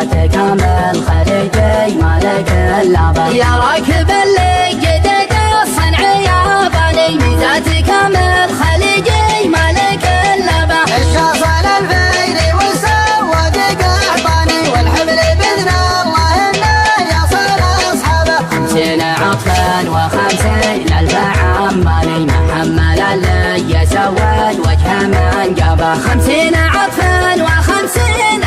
ميزات كامل خليجي مالك اللابا. يا راكب اللي جدد الصنع ياباني ميزات كامل خليجي مالك اللابا. الشاصل الفيري والسواق قحطاني والحمل باذن الله انه يصل اصحابه. 50 عطفا و50 الف عماني محمل اللي يسود وجهه من جابه. 50 عطفا و50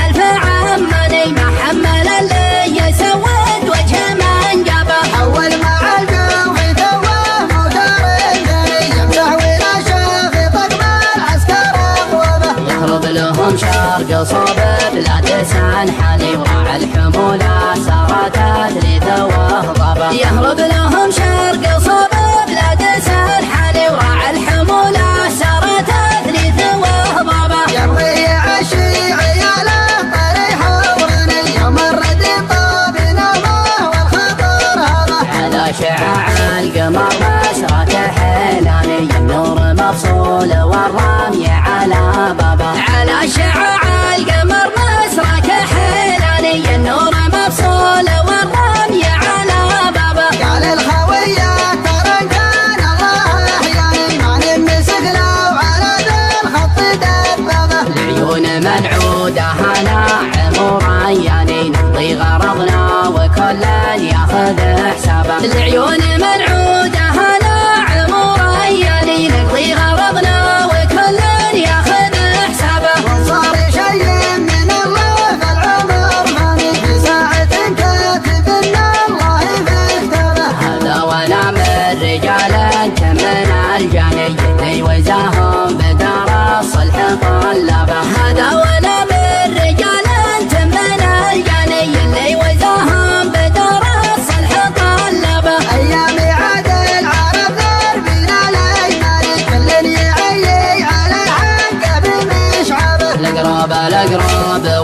الف عماني محمل اللي يسود وجهه من جابه. حول مع الجوف توه موتر الثاني يمسح ولا شاف طقم العسكر اقوابه. يهرب لهم شرق صوب بلا تسعن حالي وراع الحمولة سارت تدري وهضبه. يهرب لهم شرق صوب بلا تسعن حالي وراع الحمولة سارت تدري وهضبه. يبغي يعشي عياله طريح وراني يوم الرد طاب نومه والخطر هذا. على شعاع القمر مسرة حيلاني النور مفصول والرمي على بابه. على شعاع القمر مسرة حيلاني النور مفصول والرمي على بابه. قال الخوية ترى كان الله احياني ما نمسك لو على ذا الخط دبابه. العيون منعودة هنا عمر عياني نقضي غرضنا وكل ياخذ حسابه. العيون منعودة هنا عمر عياني نقضي غرضنا وكل ياخذ حسابه. وصار شيء من الله فالعمر فاني في ساعة كاتب ان الله في كتابه. هذا وانا من رجال تمن الجاني اللي وزاهم بدار الصلح طلبه. هذا وانا من رجال تمن الجاني اللي وزاهم بدار الصلح طلبه. ايام عاد العرب ضربنا الايمان كل يعيي على الحق بمشعبه. الأقرب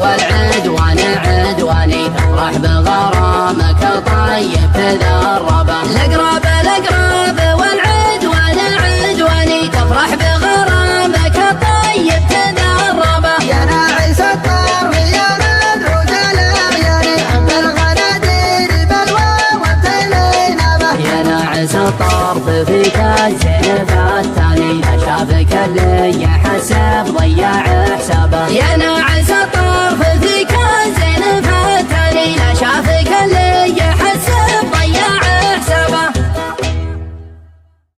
والعدوان عدواني تفرح بغرامك طيب تذربه. الأقرب والعدوان عدواني تفرح بغرامك طيب تذربه. يا ناعس الطرف يا مدعوة الاعيان عند الغنادير بلوى وابتلينا به. يا ناعس الطرف فيك الزين الثاني لا شافك اللي يحسب ضيع حسابه. يا ناعس